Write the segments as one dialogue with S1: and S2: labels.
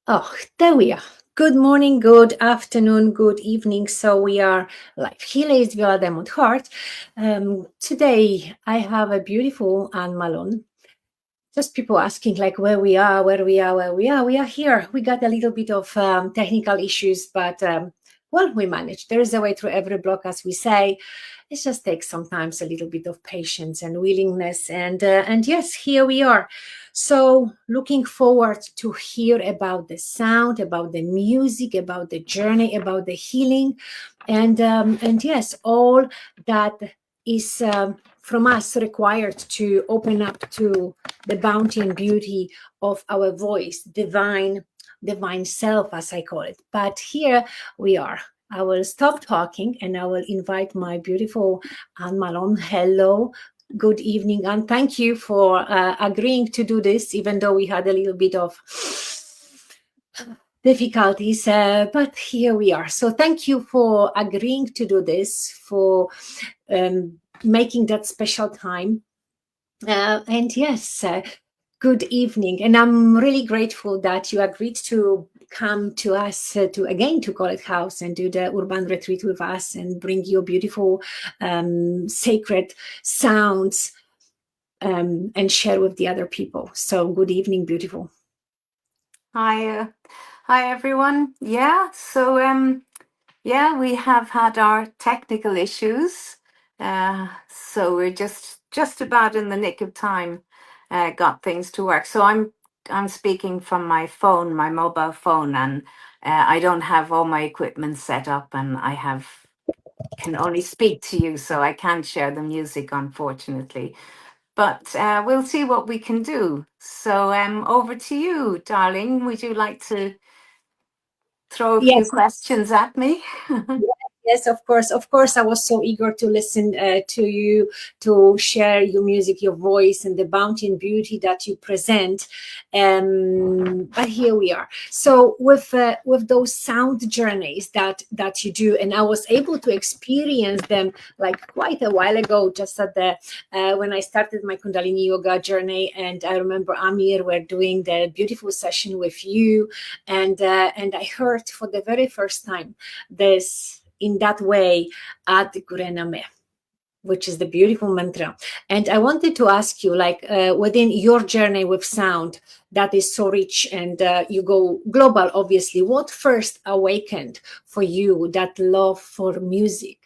S1: Oh, there we are. Good morning, good afternoon, good evening. So we are live. Here is Wiola Diamondheart. Today I have a beautiful Anne Malone. Just people asking like where we are, where we are, where we are. We are here. We got a little bit of technical issues, but well, we managed. There is a way through every block, as we say. It just takes sometimes a little bit of patience and willingness, and yes, here we are. So looking forward to hear about the sound, about the music, about the journey, about the healing, and yes, all that is from us required to open up to the bounty and beauty of our voice, divine self, as I call it. But here we are. I will stop talking and I will invite my beautiful Anne Malone. Hello, good evening, and thank you for agreeing to do this, even though we had a little bit of difficulties, but here we are. So thank you for agreeing to do this, for making that special time. And yes, good evening. And I'm really grateful that you agreed to come to us to call it house and do the urban retreat with us and bring your beautiful sacred sounds and share with the other people. So good evening, beautiful.
S2: Hi everyone. Yeah, we have had our technical issues. So we're just about in the nick of time, got things to work. So I'm speaking from my phone, my mobile phone, and I don't have all my equipment set up, and can only speak to you, so I can't share the music, unfortunately. But we'll see what we can do. So over to you, darling. Would you like to throw a few
S1: Yes.
S2: questions at me?
S1: Yes, of course. Of course, I was so eager to listen to you, to share your music, your voice, and the bounty and beauty that you present. But here we are. So with those sound journeys that you do, and I was able to experience them like quite a while ago, just at the when I started my Kundalini yoga journey. And I remember Amir were doing the beautiful session with you, and I heard for the very first time this in that way at Gurename, which is the beautiful mantra. And I wanted to ask you, like within your journey with sound that is so rich and you go global, obviously, what first awakened for you that love for music?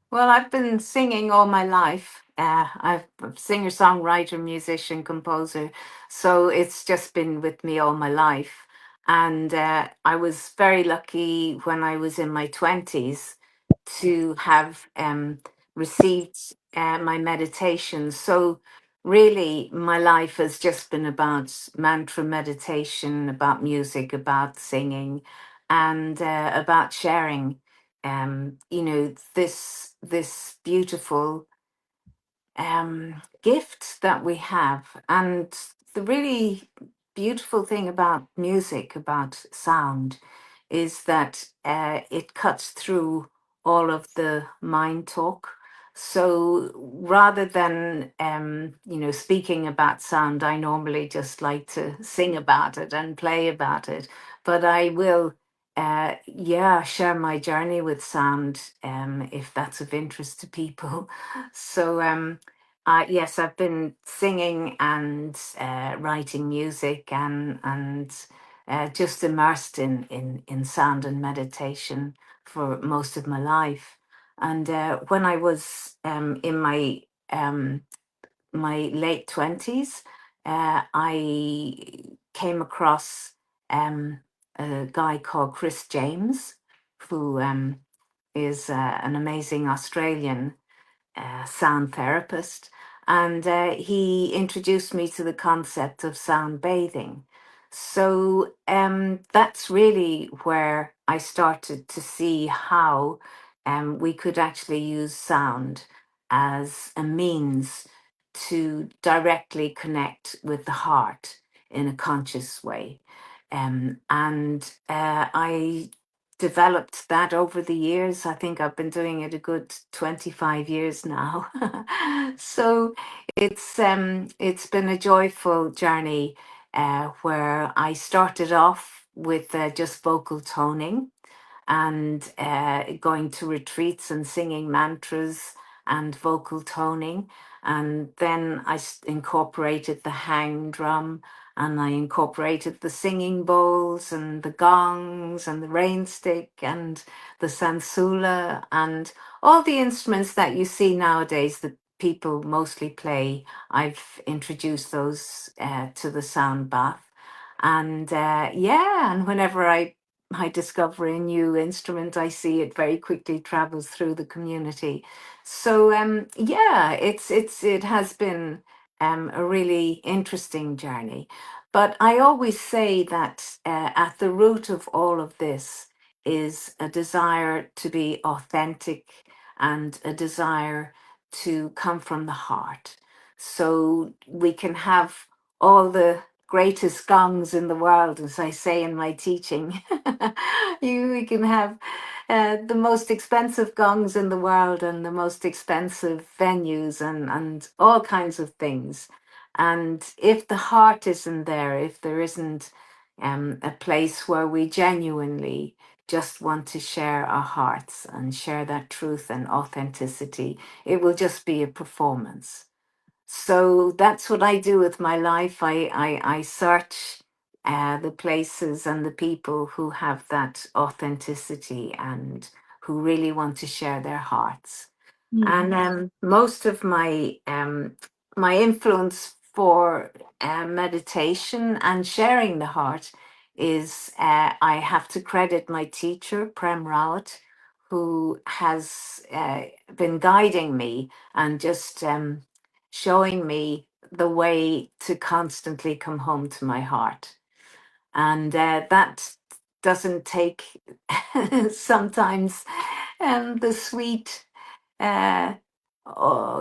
S2: Well, I've been singing all my life. I'm a singer, songwriter, musician, composer. So it's just been with me all my life. And I was very lucky when I was in my 20s to have received my meditation. So really, my life has just been about mantra meditation, about music, about singing, and about sharing this beautiful gift that we have. And the really beautiful thing about music, about sound, is that it cuts through all of the mind talk. So rather than speaking about sound, I normally just like to sing about it and play about it. But I will share my journey with sound, if that's of interest to people. So yes, I've been singing and writing music, and just immersed in sound and meditation for most of my life. And when I was in um, my late 20s, I came across a guy called Chris James, who is an amazing Australian sound therapist. And he introduced me to the concept of sound bathing. So that's really where I started to see how we could actually use sound as a means to directly connect with the heart in a conscious way. And I developed that over the years. I think I've been doing it a good 25 years now. So it's been a joyful journey, where I started off with just vocal toning and going to retreats and singing mantras and vocal toning. And then incorporated the hang drum, and I incorporated the singing bowls and the gongs and the rain stick and the sansula and all the instruments that you see nowadays that people mostly play. I've introduced those to the sound bath. And yeah, and whenever I discover a new instrument, I see it very quickly travels through the community. So yeah, it has been a really interesting journey. But I always say that at the root of all of this is a desire to be authentic and a desire to come from the heart. So we can have all the greatest gongs in the world, as I say in my teaching. We can have the most expensive gongs in the world and the most expensive venues and all kinds of things. And if the heart isn't there, if there isn't a place where we genuinely just want to share our hearts and share that truth and authenticity, it will just be a performance. So that's what I do with my life. I search the places and the people who have that authenticity and who really want to share their hearts. And most of my influence for meditation and sharing the heart is I have to credit my teacher, Prem Rawat, who has been guiding me and just showing me the way to constantly come home to my heart. And that doesn't take sometimes the sweet, uh,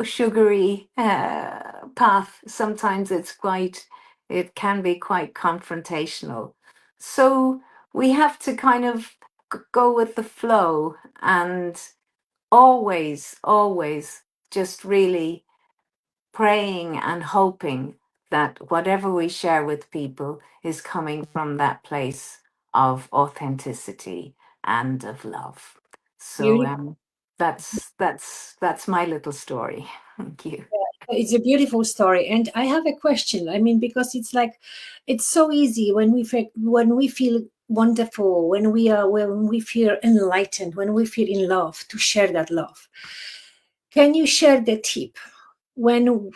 S2: sugary path. Sometimes it can be quite confrontational. So we have to kind of go with the flow and always just really praying and hoping that whatever we share with people is coming from that place of authenticity and of love. So
S1: Beautiful.
S2: that's my little story. Thank you.
S1: It's a beautiful story, and I have a question. I mean, because it's like, it's so easy when when we feel wonderful, when we feel enlightened, when we feel in love, to share that love. Can you share the tip when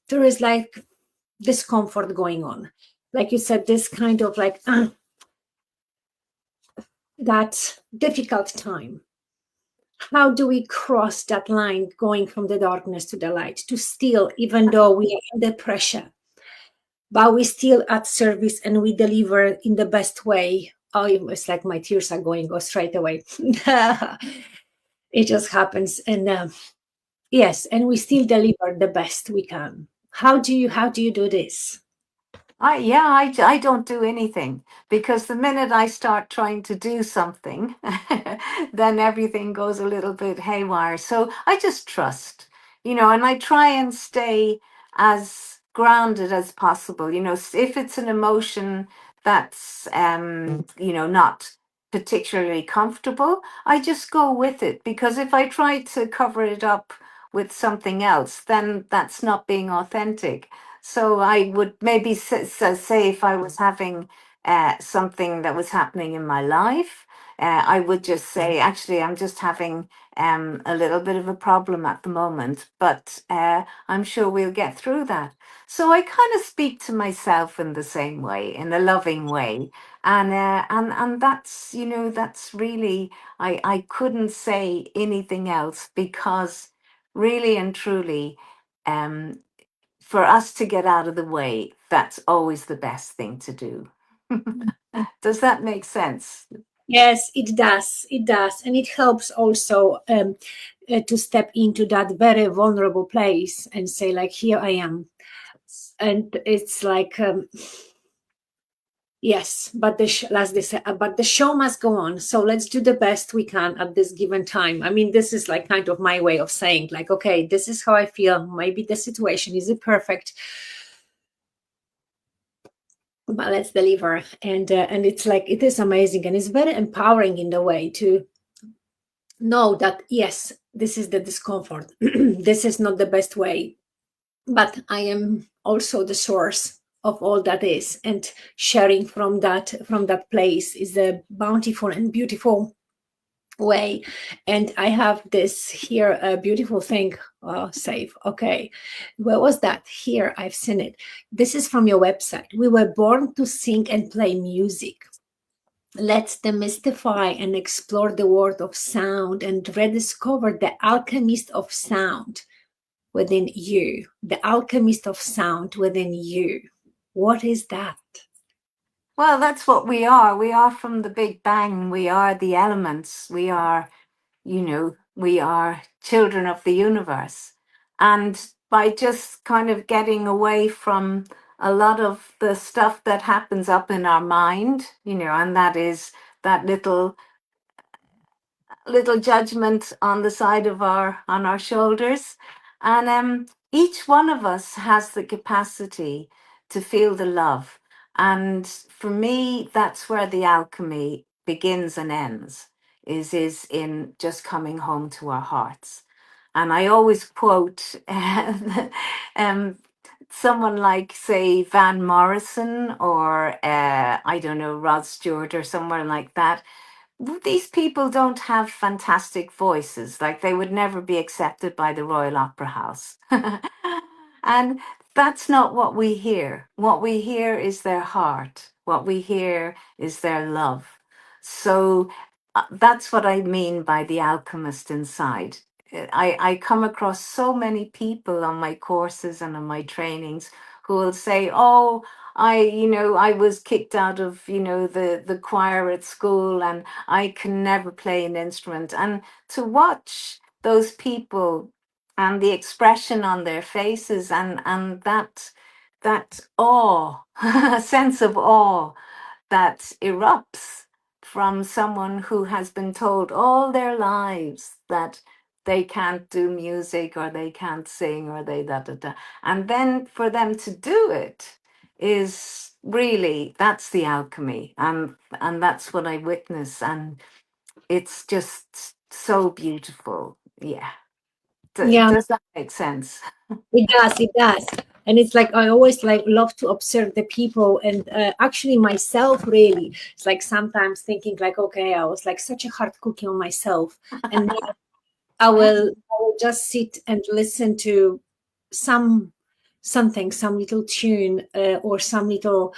S1: there is like discomfort going on, like you said, this kind of like that difficult time? How do we cross that line going from the darkness to the light, to still, even though we are under pressure, but we still at service and we deliver in the best way? Oh, it's like my tears are going go straight away. It just happens. And yes, and we still deliver the best we can. How do you do this?
S2: I don't do anything because the minute I start trying to do something, then everything goes a little bit haywire. So I just trust, and I try and stay as grounded as possible. If it's an emotion that's, not particularly comfortable, I just go with it because if I try to cover it up with something else, then that's not being authentic. So I would maybe say if I was having something that was happening in my life, I would just say, actually, I'm just having a little bit of a problem at the moment, but I'm sure we'll get through that. So I kind of speak to myself in the same way, in a loving way, and that's that's really I couldn't say anything else because really and truly. Um, for us to get out of the way, that's always the best thing to do. Does that make sense?
S1: Yes, it does. It does. And it helps also to step into that very vulnerable place and say, like, here I am. And it's like, yes, but as they say, but the show must go on. So let's do the best we can at this given time. I mean, this is like kind of my way of saying, like, okay, this is how I feel. Maybe the situation isn't perfect, but let's deliver. And it's like it is amazing, and it's very empowering in the way to know that yes, this is the discomfort. This is not the best way, but I am also the source of all that is, and sharing from that place is a bountiful and beautiful way. And I have this here, a beautiful thing. Save. Okay, where was that? Here, I've seen it. This is from your website. We were born to sing and play music. Let's demystify and explore the world of sound and rediscover the alchemist of sound within you. The alchemist of sound within you. What is that?
S2: Well, that's what we are. We are from the Big Bang. We are the elements. We are, we are children of the universe. And by just kind of getting away from a lot of the stuff that happens up in our mind, and that is that little judgment on the side of our shoulders, and each one of us has the capacity to feel the love. And for me, that's where the alchemy begins and ends, is in just coming home to our hearts. And I always quote um, someone like, say, Van Morrison, or I don't know, Rod Stewart or somewhere like that. These people don't have fantastic voices. Like, they would never be accepted by the Royal Opera House. And that's not what we hear. What we hear is their heart. What we hear is their love. So that's what I mean by the alchemist inside. I come across so many people on my courses and on my trainings who will say, "Oh, I was kicked out of, the choir at school, and I can never play an instrument." And to watch those people and the expression on their faces, and that awe, sense of awe that erupts from someone who has been told all their lives that they can't do music, or they can't sing, or they da da da. And then for them to do it is really, that's the alchemy. And that's what I witness. And it's just so beautiful. Yeah.
S1: Yeah,
S2: Does that make sense?
S1: it does. It does. And it's like I always like love to observe the people, and actually myself really. It's like sometimes thinking like, okay, I was like such a hard cookie on myself, and now I will just sit and listen to some some little tune, or some little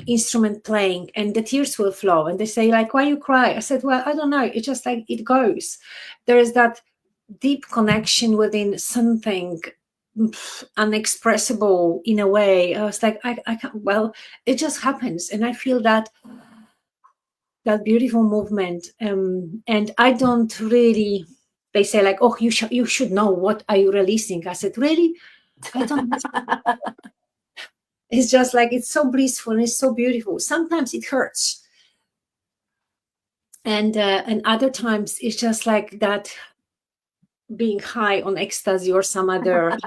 S1: instrument playing, and the tears will flow, and they say like, why you cry? I said, well, I don't know, it's just like it goes. There is that deep connection within something unexpressible in a way. I was like, I can't, well, it just happens, and I feel that beautiful movement. And I don't really, they say like, oh, you should know what are you releasing. I said, really? I don't. It's just like it's so blissful and it's so beautiful. Sometimes it hurts, and other times it's just like that, being high on ecstasy or some other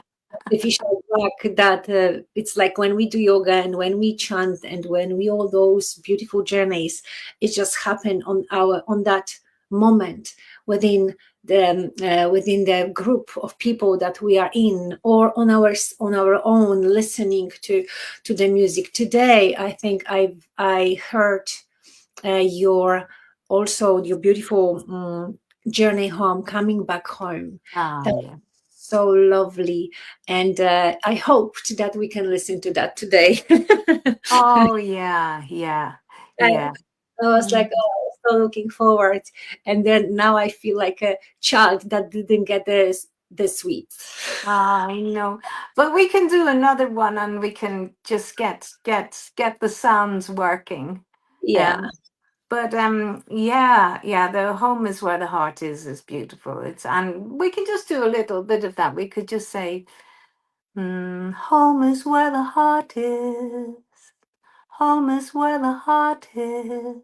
S1: artificial drug. That it's like when we do yoga and when we chant and when we all those beautiful journeys, it just happen on that moment within the group of people that we are in, or on our own, listening to the music. Today I think I heard your also your beautiful journey home, coming back home.
S2: Ah,
S1: That's
S2: yeah.
S1: so lovely, and I hoped that we can listen to that today.
S2: Oh, yeah, yeah,
S1: I,
S2: yeah.
S1: I was like, oh, I was so looking forward, and then now I feel like a child that didn't get the sweets.
S2: I know, but we can do another one, and we can just get the sounds working.
S1: Yeah,
S2: Um, but yeah, yeah, the home is where the heart is beautiful. And we can just do a little bit of that. We could just say, home is where the heart is. Home is where the heart is.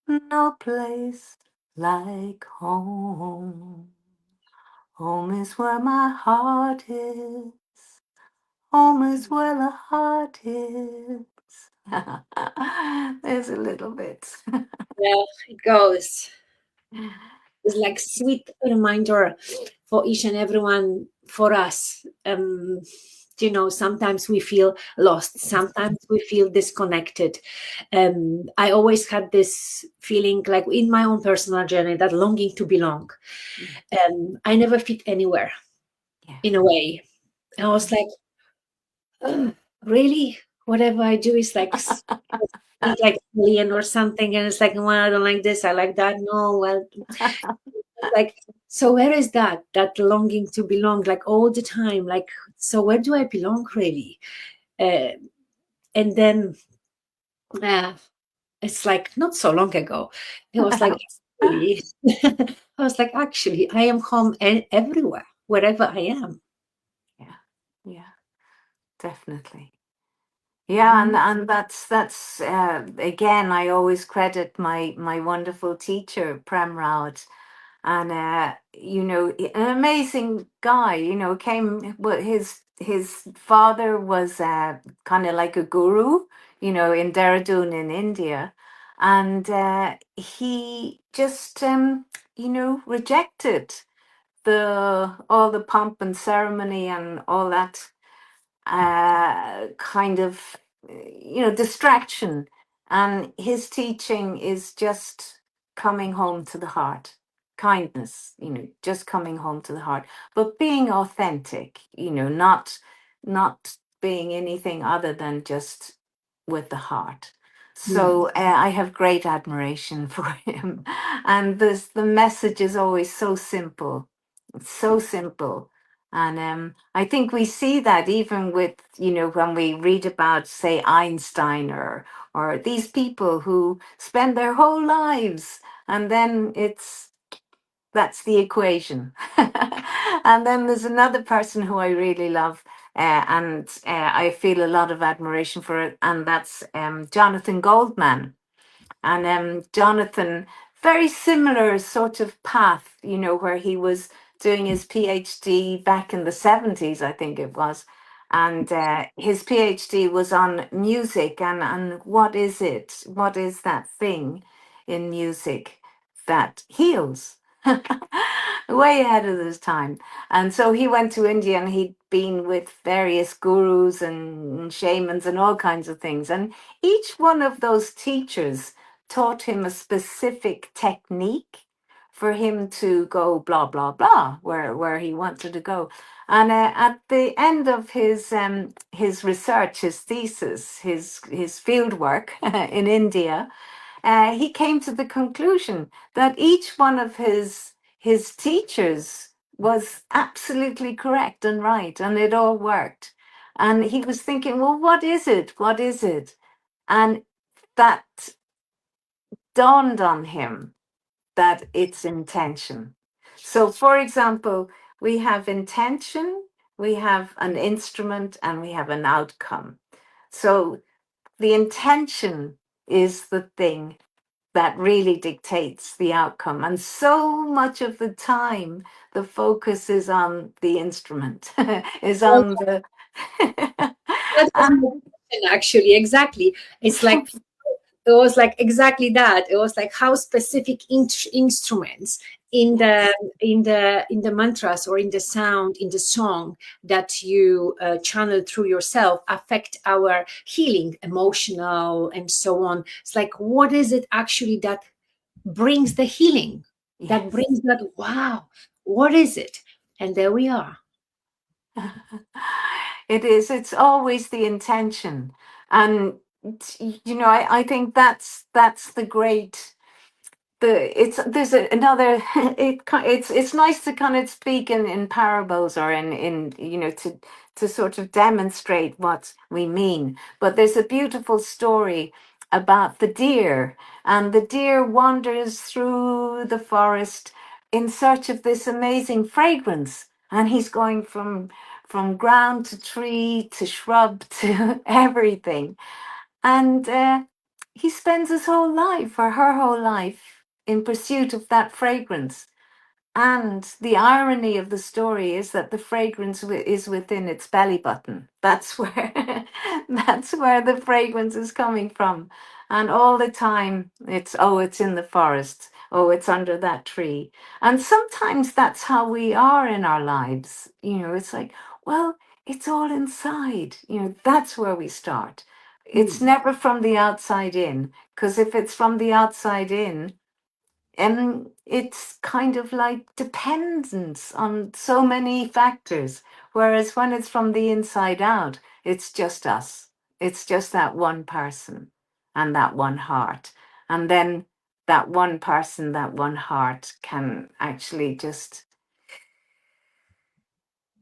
S2: No place like home. Home is where my heart is. home is where the heart is. There's a little bit.
S1: Yeah, it goes. It's like sweet reminder for each and everyone, for us. Sometimes we feel lost, sometimes we feel disconnected. I always had this feeling, like in my own personal journey, that longing to belong. I never fit anywhere,
S2: Yeah.
S1: in a way. I was like, "Ugh, really? Whatever I do is like like alien or something." And it's like, well, I don't like this, I like that. No, well, like, so where is that longing to belong, like all the time? Like, so where do I belong really? Uh, and then uh, it's like not so long ago, it was like, actually, I was like, actually, I am home everywhere, wherever I am.
S2: Yeah. Yeah. Definitely. Yeah,
S1: Mhm.
S2: and that's again, I always credit my wonderful teacher, Prem Rawat, and an amazing guy. Came, but his father was kind of like a guru, in Dehradun in India, and he just rejected the all the pomp and ceremony and all that kind of distraction, and his teaching is just coming home to the heart, kindness, just coming home to the heart, but being authentic, not being anything other than just with the heart.
S1: Mm.
S2: So I have great admiration for him, and the message is always so simple. It's so simple. And I think we see that even with, when we read about, say, Einstein or these people who spend their whole lives, and then that's the equation. And then there's another person who I really love, and I feel a lot of admiration for it, and that's Jonathan Goldman. And Jonathan, very similar sort of path, where he was doing his PhD back in the 70s, I think it was. And his PhD was on music, and what is it? What is that thing in music that heals? Way ahead of his time. And so he went to India, and he'd been with various gurus and shamans and all kinds of things. And each one of those teachers taught him a specific technique for him to go blah blah blah where he wanted to go. And at the end of his research, his thesis, his field work in India, he came to the conclusion that each one of his teachers was absolutely correct and right, and it all worked. And he was thinking, well, what is it? What is it? And that dawned on him that it's intention. So, for example, we have intention, we have an instrument, and we have an outcome. So, the intention is the thing that really dictates the outcome. And so much of the time, the focus is on the instrument, is
S1: Well,
S2: on the.
S1: that was
S2: and
S1: my question, actually, exactly. It's like, it was like exactly that. It was like how specific instruments in
S2: yes,
S1: the mantras or in the sound in the song that you channel through yourself affect our healing, emotional and so on. It's like, what is it actually that brings the healing, that
S2: yes.
S1: brings that, wow, what is it? And there we are.
S2: It is. It's always the intention, and I think that's the great. It's there's another. It's nice to kind of speak in parables or in to sort of demonstrate what we mean. But there's a beautiful story about the deer, and the deer wanders through the forest in search of this amazing fragrance, and he's going from ground to tree to shrub to everything. And he spends his whole life or her whole life in pursuit of that fragrance. And the irony of the story is that the fragrance is within its belly button. That's where that's where the fragrance is coming from. And all the time it's, oh, it's in the forest. Oh, it's under that tree. And sometimes that's how we are in our lives. It's like, well, it's all inside. That's where we start. It's
S1: Mm.
S2: never from the outside in, because if it's from the outside in, it's kind of like dependence on so many factors. Whereas when it's from the inside out, it's just us. It's just that one person and that one heart. And then that one person, that one heart can actually just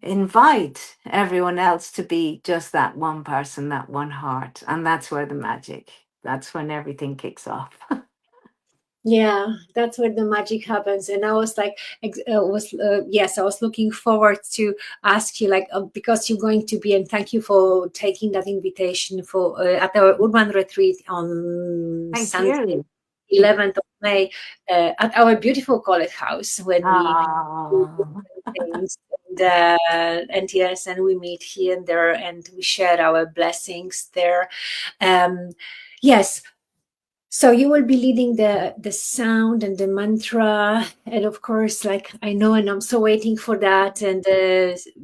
S2: invite everyone else to be just that one person, that one heart. And that's where the magic, that's when everything kicks off.
S1: Yeah, that's where the magic happens. And I was like, yes, I was looking forward to ask you, like, because you're going to be, and thank you for taking that invitation for at our urban retreat on
S2: Thank
S1: Sunday,
S2: you.
S1: 11th of May, at our beautiful college house when we do
S2: Ah.
S1: things. And yes, and we meet here and there, and we share our blessings there. Um, yes, so you will be leading the sound and the mantra, and of course, like I know, and I'm so waiting for that. And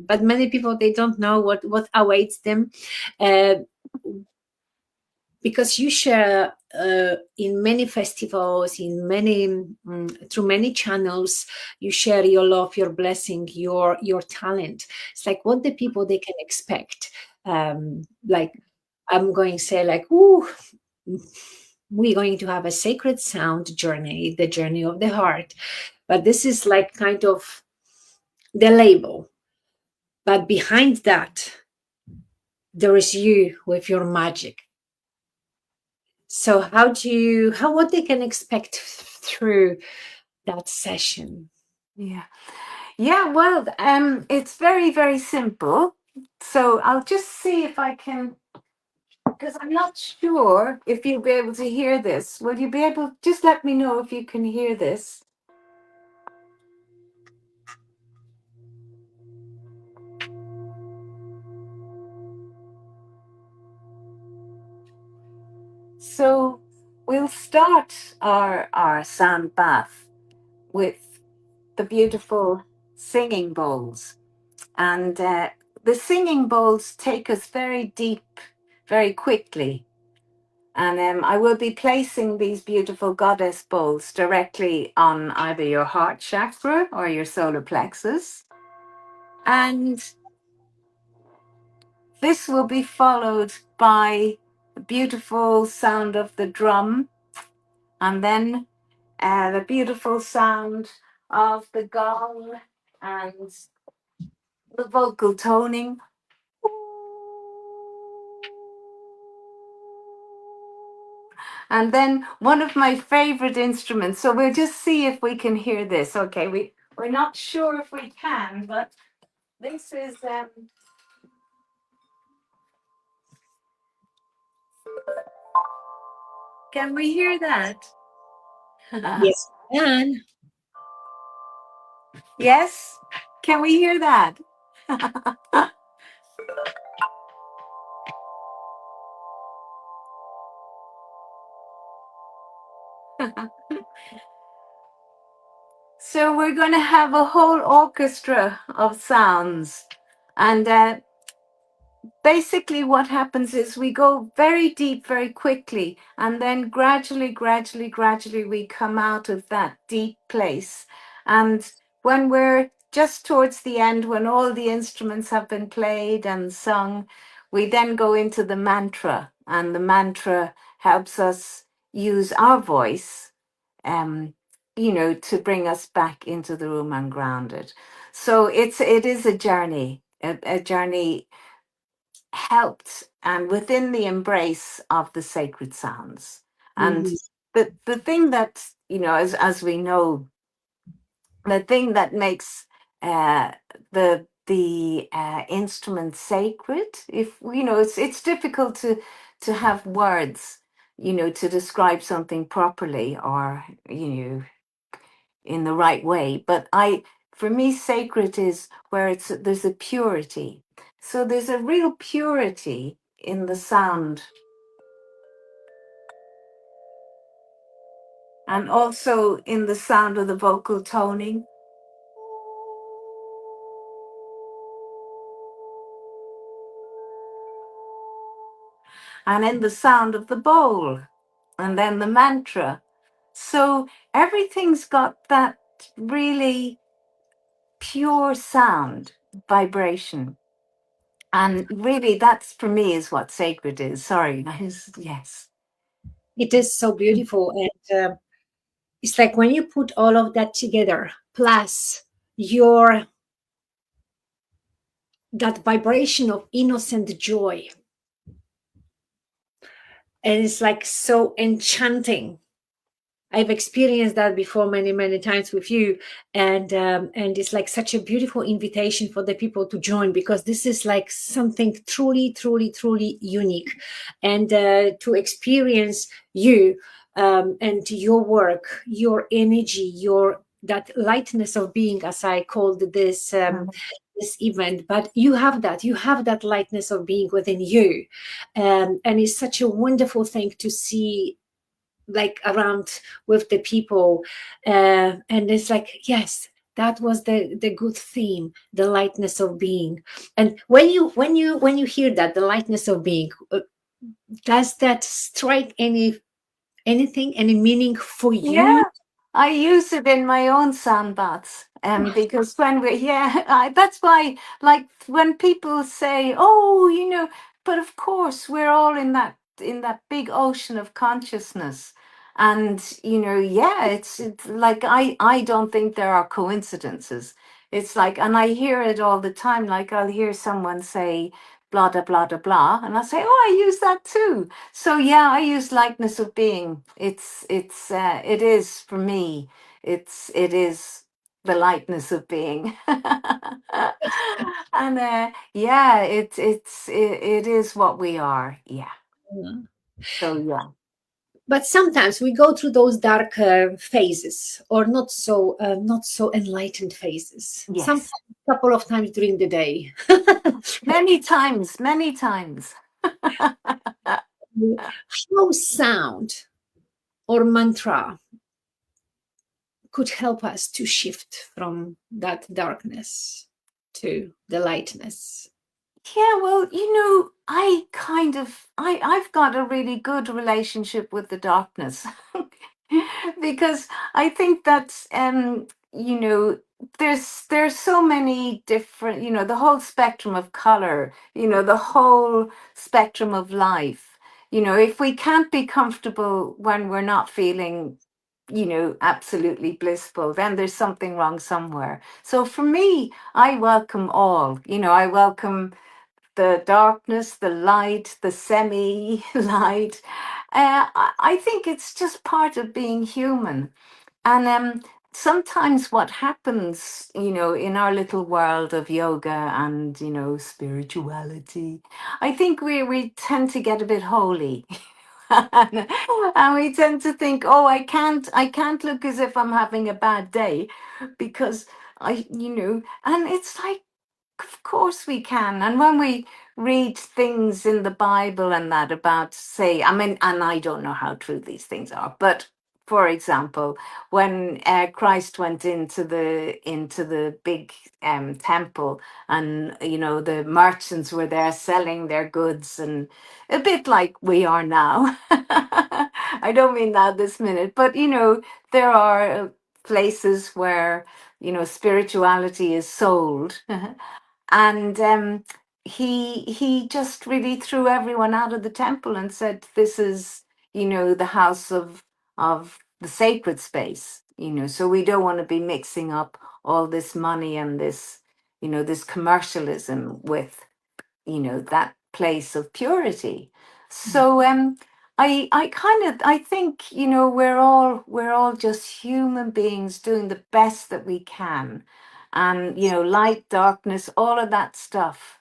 S1: but many people, they don't know what awaits them, uh, because you share in many festivals, in many through many channels. You share your love, your blessing, your talent. It's like what the people they can expect. Like I'm going to say, like, ooh, we're going to have a sacred sound journey, the journey of the heart. But this is like kind of the label. But behind that, there is you with your magic. So what they can expect through that session?
S2: Yeah. Yeah, well, it's very, very simple. So I'll just see if I can, because I'm not sure if you'll be able to hear this. Will you be able, just let me know if you can hear this. So we'll start our sound bath with the beautiful singing bowls. And the singing bowls take us very deep, very quickly. And I will be placing these beautiful goddess bowls directly on either your heart chakra or your solar plexus. And this will be followed by the beautiful sound of the drum, and then the beautiful sound of the gong and the vocal toning. And then one of my favorite instruments. So we'll just see if we can hear this. Okay, we're not sure if we can, but this is can we hear that?
S1: Yes, and
S2: Yes? Can we hear that? So we're going to have a whole orchestra of sounds. And basically what happens is we go very deep very quickly, and then gradually we come out of that deep place. And when we're just towards the end, when all the instruments have been played and sung, we then go into the mantra, and the mantra helps us use our voice, um to bring us back into the room and ground it. So it is a journey, a journey helped and within the embrace of the sacred sounds. And
S1: mhm,
S2: the thing that, as we know, the thing that makes uh the instrument sacred, if it's difficult to have words, to describe something properly, or in the right way. But for me, sacred is where there's a purity. So there's a real purity in the sound, and also in the sound of the vocal toning, and in the sound of the bowl, and then the mantra. So everything's got that really pure sound, vibration. And really, that's for me is what sacred is. Sorry, yes.
S1: It is so beautiful. And it's like when you put all of that together, plus your that vibration of innocent joy, and it's like so enchanting. I've experienced that before many times with you, and it's like such a beautiful invitation for the people to join, because this is like something truly unique, and to experience you, and your work, your energy, your that lightness of being, as I called this. This event, but you have that lightness of being within you, and it's such a wonderful thing to see, like around with the people, and it's like, yes, that was the good theme, the lightness of being. And when you hear that, the lightness of being, does that strike any meaning for you?
S2: Yeah, I use it in my own sound baths. Because when that's why, like, when people say, "Oh, but of course we're all in that big ocean of consciousness," and yeah, it's like I don't think there are coincidences. It's like, and I hear it all the time. Like, I'll hear someone say, "Blah blah blah blah blah," and I'll say, "Oh, I use that too." So yeah, I use lightness of being. It is for me. It is the lightness of being, and yeah, it is what we are. Yeah.
S1: Mm.
S2: So yeah.
S1: But sometimes we go through those dark phases, or not so enlightened phases, sometimes
S2: Yes.
S1: a couple of times during the day.
S2: Many times. Many times.
S1: How sound or mantra could help us to shift from that darkness to the lightness.
S2: Yeah, well, I've got a really good relationship with the darkness. Because I think that there's so many different, the whole spectrum of color, the whole spectrum of life. If we can't be comfortable when we're not feeling absolutely blissful, then there's something wrong somewhere. So for me, I welcome all. I welcome the darkness, the light, the semi light. I think it's just part of being human. And sometimes what happens, in our little world of yoga and, spirituality, I think we tend to get a bit holy. And we tend to think, oh, I can't look as if I'm having a bad day, because and it's like, of course we can. And when we read things in the Bible and that about, say, I mean, and I don't know how true these things are, but for example, when Christ went into the big temple, and the merchants were there selling their goods, and a bit like we are now. I don't mean that this minute, but there are places where spirituality is sold. And he just really threw everyone out of the temple and said, "This is, the house of the sacred space. So we don't want to be mixing up all this money and this commercialism with that place of purity." So I think we're all just human beings doing the best that we can, and light, darkness, all of that stuff.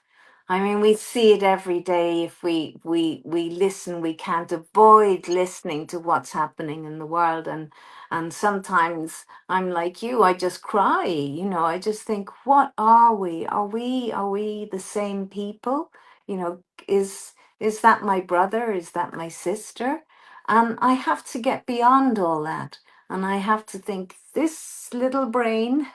S2: I mean, we see it every day. If we listen, we can't avoid listening to what's happening in the world. And sometimes I'm like you, I just cry, you know, I just think, what are we? Are we the same people? You know, is that my brother? Is that my sister? And I have to get beyond all that. And I have to think, this little brain,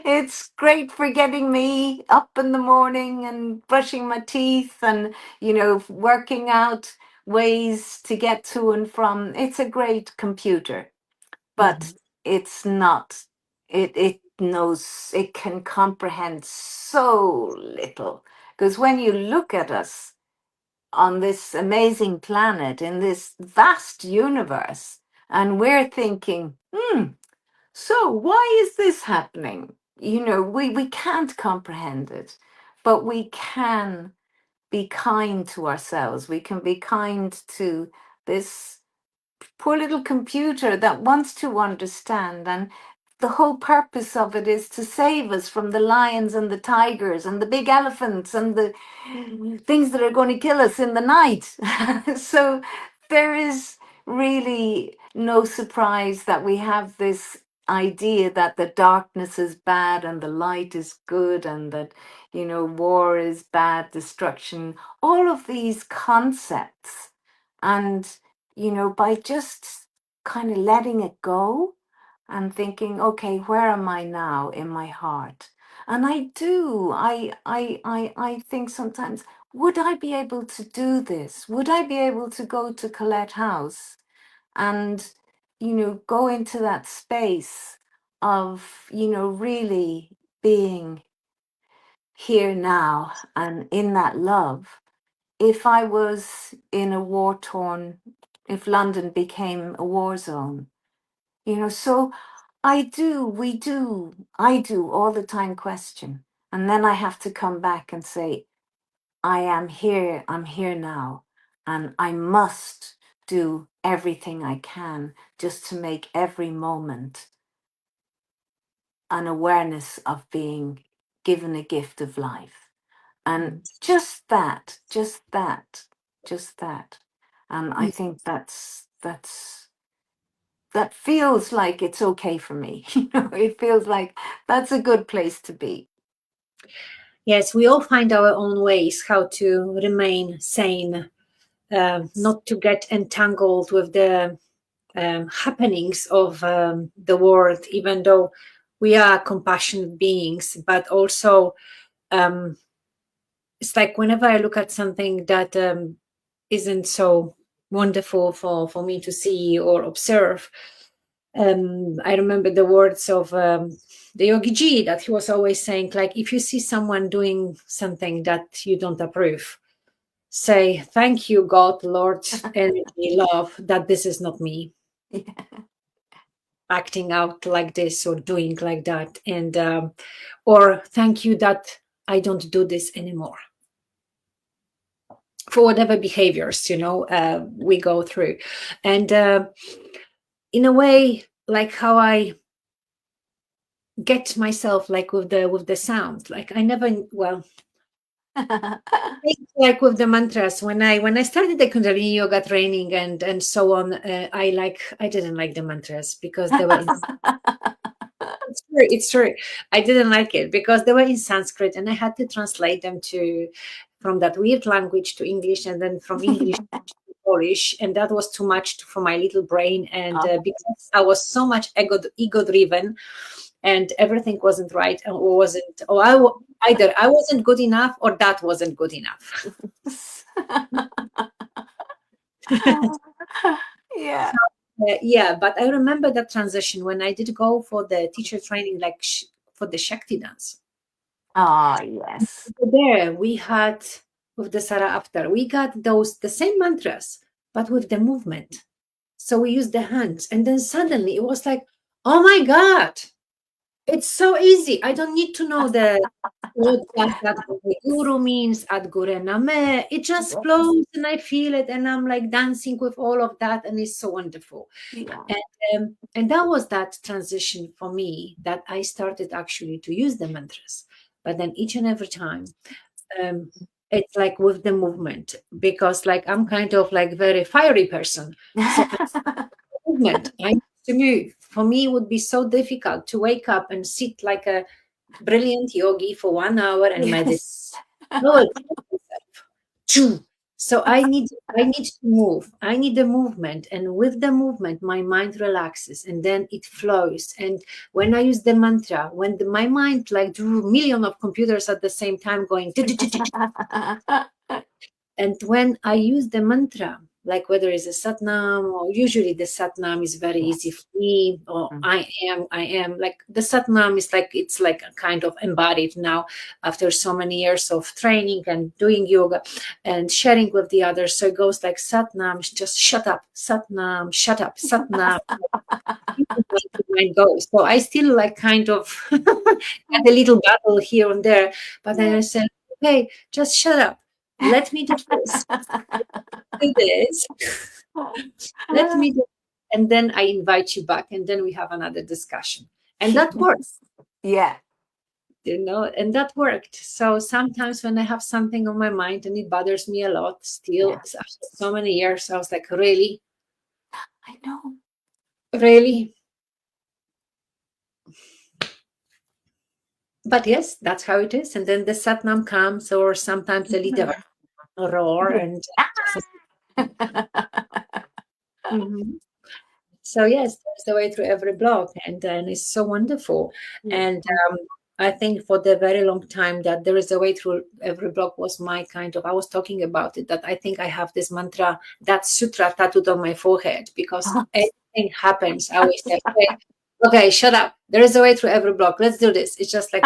S2: it's great for getting me up in the morning and brushing my teeth and, you know, working out ways to get to and from. It's a great computer, but
S1: Mhm.
S2: it's not, it knows, it can comprehend so little. Because when you look at us on this amazing planet in this vast universe, and we're thinking, so why is this happening? You know, we can't comprehend it, but we can be kind to ourselves. We can be kind to this poor little computer that wants to understand. And the whole purpose of it is to save us from the lions and the tigers and the big elephants and the things that are going to kill us in the night. So there is really no surprise that we have this idea that the darkness is bad and the light is good, and that, you know, war is bad, destruction, all of these concepts. And, you know, by just kind of letting it go and thinking, okay, where am I now in my heart? And I do. I think sometimes, would I be able to do this? Would I be able to go to Colette House and, you know, go into that space of, you know, really being here now and in that love, if I was in a war torn, if London became a war zone, you know, so I do all the time question. And then I have to come back and say, I am here, I'm here now. And I must do everything I can just to make every moment an awareness of being given a gift of life. And
S1: Mm.
S2: just that, just that, just that. And I
S1: Mm.
S2: think that feels like it's okay for me. You know, it feels like that's a good place to be.
S1: Yes, we all find our own ways how to remain sane, not to get entangled with the happenings of the world, even though we are compassionate beings. But also, um, it's like whenever I look at something that isn't so wonderful for me to see or observe, I remember the words of the Yogi Ji, that he was always saying, like, if you see someone doing something that you don't approve, say, thank you, God, Lord, energy, love, that this is not me
S2: Yeah.
S1: acting out like this or doing like that. And, or thank you that I don't do this anymore for whatever behaviors, we go through. And in a way, like how I get myself, like with the sound, like I never, well, it's like with the mantras, when I started the Kundalini yoga training and so on, I didn't like the mantras because they were in, it's true, I didn't like it because they were in Sanskrit and I had to translate them to from that weird language to English, and then from English to Polish, and that was too much for my little brain. And
S2: Oh,
S1: because I was so much ego driven, and everything wasn't right, and wasn't, or either I wasn't good enough or that wasn't good enough.
S2: yes. Yeah.
S1: Yeah, but I remember that transition when I did go for the teacher training, like for the Shakti dance.
S2: Oh, yes.
S1: There we had, with the Sara After, we got those the same mantras, but with the movement. So we used the hands, and then suddenly it was like, oh my God, it's so easy. I don't need to know what that guru means, ad gure name. It just
S2: Yes.
S1: flows and I feel it, and I'm like dancing with all of that, and it's so wonderful.
S2: Yeah.
S1: And that was that transition for me, that I started actually to use the mantras. but then each and every time, um, it's like with the movement, because like I'm kind of like very fiery person. So movement, I need to move. For me, it would be so difficult to wake up and sit like a brilliant yogi for 1 hour and meditate.
S2: Yes.
S1: No, it's not myself. Choo. So I need to move. I need the movement, and with the movement, my mind relaxes, and then it flows. And when I use the mantra, when my mind like drew million of computers at the same time going, and when I use the mantra, like whether it's a satnam, or usually the satnam is very easy for
S2: Yes.
S1: me, or
S2: Mm.
S1: I am, like the satnam is like, it's like a kind of embodied now after so many years of training and doing yoga and sharing with the others. So it goes like satnam, just shut up, satnam, shut up, satnam. Mind goes. So I still like kind of had a little battle here and there, but then I said, okay, just shut up. Let me do this. Do this. Let me do, and then I invite you back, and then we have another discussion. And that worked,
S2: Yes. Yeah.
S1: and that worked. So sometimes when I have something on my mind and it bothers me a lot, still
S2: Yeah.
S1: after so many years, I was like, really,
S2: I know.
S1: really. But yes, that's how it is. And then the satnam comes, or sometimes a little roar,
S2: Yeah.
S1: and mhm. So yes, that's the way through every block, and it's so wonderful.
S2: Yeah.
S1: And I think for the very long time that there is a way through every block was my kind of. I was talking about it, that I think I have this mantra, that sutra tattooed on my forehead, because anything happens, I always say, okay, okay, shut up. There is a way through every block. Let's do this. It's just like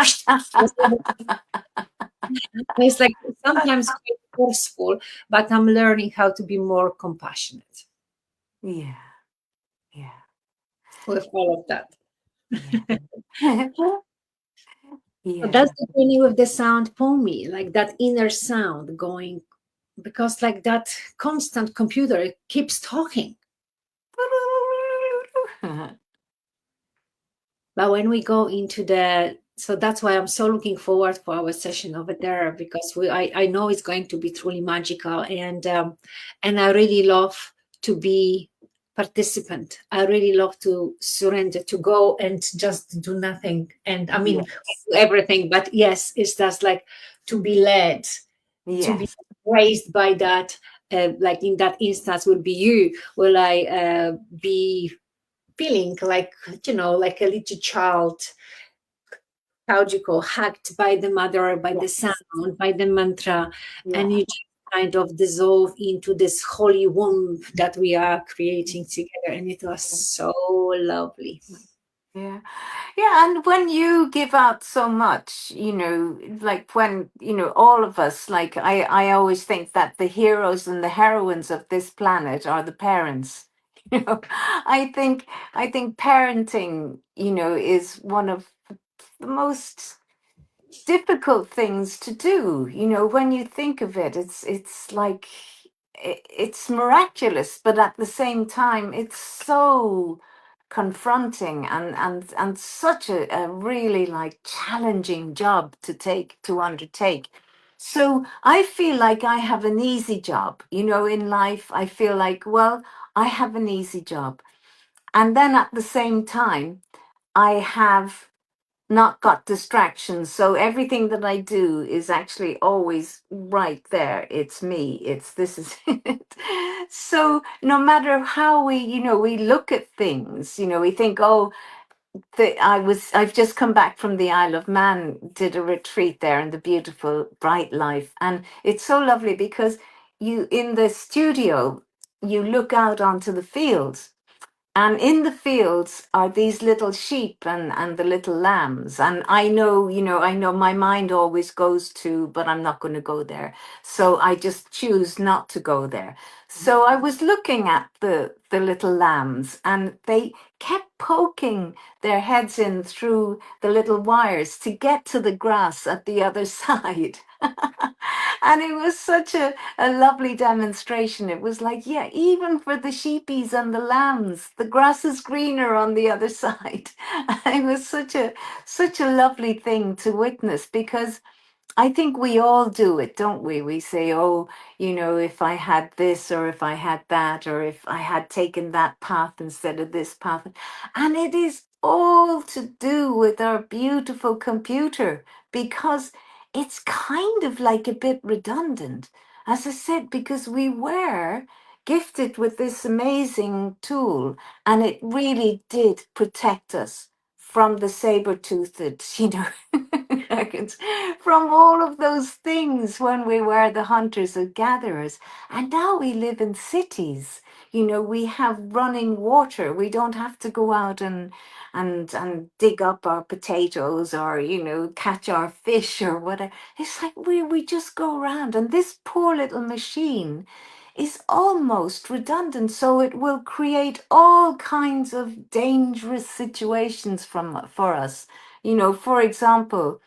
S1: it's like sometimes quite forceful, but I'm learning how to be more compassionate
S2: Yeah. Yeah.
S1: with all of that.
S2: Yeah.
S1: So
S2: Yeah.
S1: that's the journey with the sound for me, like that inner sound going, because like that constant computer, it keeps talking. But when we go into the, so that's why I'm so looking forward for our session over there, because I know it's going to be truly magical, and I really love to be participant. I really love to surrender, to go and just do nothing. And I mean,
S2: Yes.
S1: everything, but yes, it's just like to be led, to be
S2: Yes.
S1: raised by that. Like in that instance, will be you. Will I be feeling like, like a little child, how do you call, hacked by the mother, by the
S2: Yes.
S1: sound, by the mantra, and
S2: Yeah.
S1: you just kind of dissolve into this holy womb that we are creating together. And it was so lovely.
S2: Yeah. Yeah. And when you give out so much, like when, all of us, like I always think that the heroes and the heroines of this planet are the parents. You know, I think I think parenting, is one of the most difficult things to do. When you think of it, it's like it's miraculous, but at the same time it's so confronting and such a really like challenging job to undertake. So I feel like I have an easy job, in life. I feel like, well, I have an easy job, and then at the same time I have not got distractions. So everything that I do is actually always right there. It's me. It's this is it. So no matter how we look at things, we think, oh, I've just come back from the Isle of Man, did a retreat there in the beautiful Bright Life. And it's so lovely because you in the studio, you look out onto the fields, and in the fields are these little sheep and the little lambs. And I know my mind always goes to, but I'm not going to go there. So I just choose not to go there. So I was looking at the little lambs, and they kept poking their heads in through the little wires to get to the grass at the other side. And it was such a lovely demonstration. It was like, yeah, even for the sheepies and the lambs, the grass is greener on the other side. And it was such a lovely thing to witness, because I think we all do it, don't we? We say, oh, if I had this, or if I had that, or if I had taken that path instead of this path. And it is all to do with our beautiful computer, because it's kind of like a bit redundant. As I said, because we were gifted with this amazing tool, and it really did protect us from the saber-toothed, dragons, from all of those things when we were the hunters and gatherers. And now we live in cities. We have running water. We don't have to go out and dig up our potatoes, or catch our fish or whatever. It's like we just go around, and this poor little machine is almost redundant, so it will create all kinds of dangerous situations for us. For example,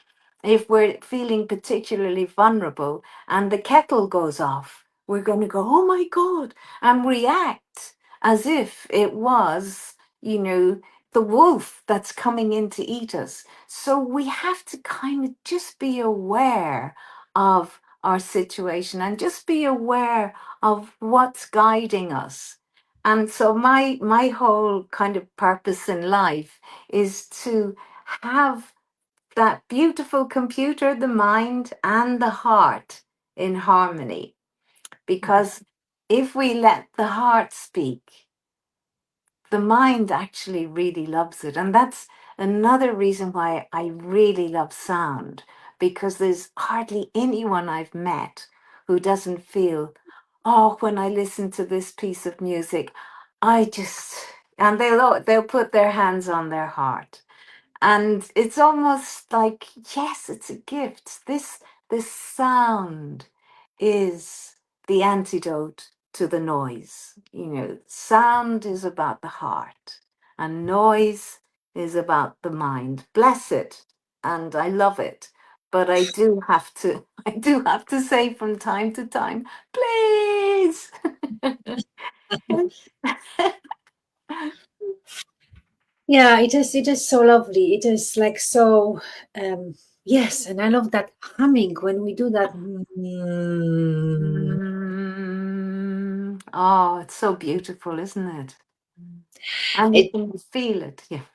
S2: if we're feeling particularly vulnerable and the kettle goes off, we're going to go, oh my God, and react as if it was, the wolf that's coming in to eat us. So we have to kind of just be aware of our situation, and just be aware of what's guiding us. And so my whole kind of purpose in life is to have that beautiful computer, the mind and the heart, in harmony. Because if we let the heart speak, the mind actually really loves it. And that's another reason why I really love sound, because there's hardly anyone I've met who doesn't feel, oh, when I listen to this piece of music, I just, and they'll put their hands on their heart. And it's almost like, yes, it's a gift. This sound is the antidote to the noise. Sound is about the heart, and noise is about the mind. Bless it, and I love it. But I do have to, I do have to say from time to time, please.
S1: Yeah, it is so lovely. It is like so, yes, and I love that humming when we do that.
S2: Oh, it's so beautiful, isn't it? And you
S1: It
S2: can feel it. Yeah.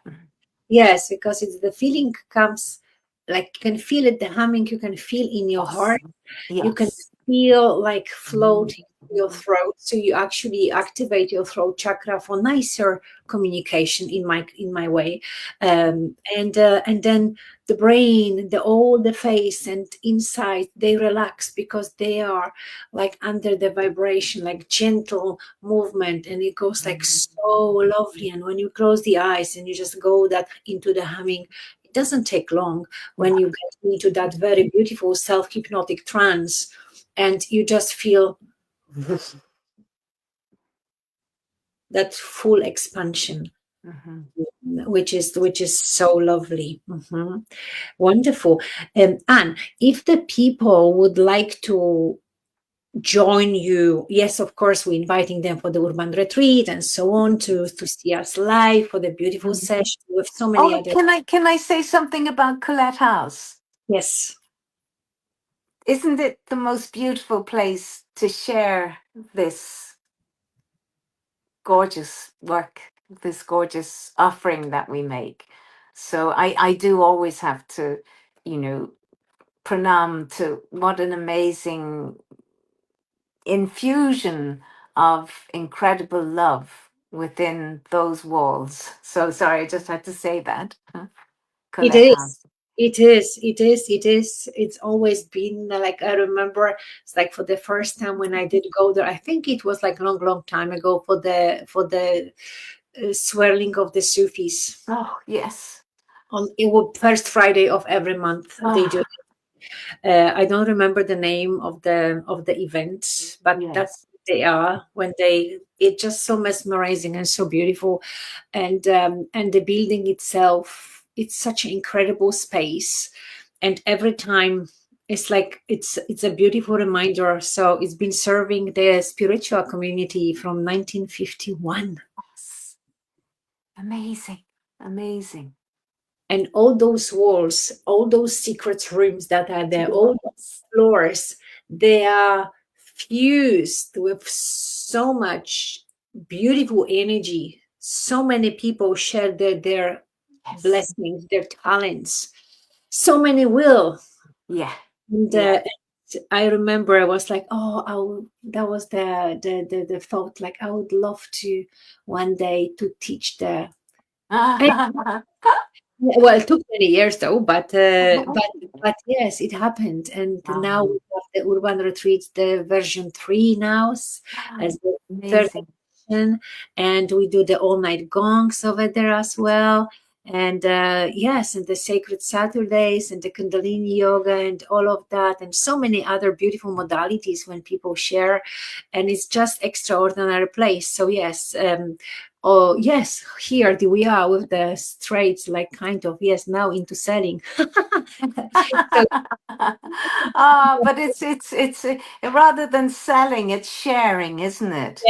S1: Yes, because it's the feeling comes, like you can feel it, the humming you can feel in your
S2: Yes.
S1: heart. You can
S2: Yes.
S1: feel like floating through your
S2: Mhm.
S1: throat, so you actually activate your throat chakra for nicer communication in my way. And then the brain, the face and inside, they relax because they are like under the vibration, like gentle movement, and it goes like so lovely. And when you close the eyes and you just go that into the humming, it doesn't take long when
S2: Yeah.
S1: you get into that very beautiful self-hypnotic trance, and you just feel that full expansion,
S2: Mhm.
S1: which is so lovely. Wonderful. Anne, if the people would like to join you, yes, of course, we're inviting them for the urban retreat and so on, to see us live for the beautiful
S2: Mhm.
S1: session with so many
S2: Oh,
S1: other.
S2: can I say something about Colette House?
S1: Yes,
S2: Isn't it the most beautiful place to share this gorgeous work, this gorgeous offering that we make? So I do always have to, you know, pranam to what an amazing infusion of incredible love within those walls. So sorry, I just had to say that.
S1: it
S2: Colette
S1: is.
S2: House.
S1: It is. It's always been like, I remember it's like for the first time when I did go there. I think it was like long, long time ago for the swirling of the Sufis
S2: Oh, yes.
S1: on it was first Friday of every month. They do.
S2: Oh,
S1: I don't remember the name of the event, but that's
S2: yes.
S1: they are when they, it's just so mesmerizing and so beautiful. And the building itself, it's such an incredible space, and every time it's like it's a beautiful reminder. So it's been serving the spiritual community from 1951.
S2: Yes. Amazing. Amazing.
S1: And all those walls, all those secret rooms that are there, all the
S2: Yes.
S1: floors, they are fused with so much beautiful energy. So many people share their
S2: Yes.
S1: blessings, their talents. So many will.
S2: Yeah.
S1: And
S2: Yeah.
S1: I remember I was like, oh, that was the thought. Like, I would love to one day to teach the. Well, it took many years though, but yes, it happened, and now we
S2: Wow.
S1: have the urban retreats, the version 3 now, as the third
S2: Amazing.
S1: edition, and we do the all night gongs over there as well, and yes, and the sacred Saturdays and the Kundalini yoga and all of that, and so many other beautiful modalities when people share, and it's just extraordinary place. So yes, oh yes, here we are with the straits, like kind of yes, now into selling. So
S2: But it's rather than selling, it's sharing, isn't it?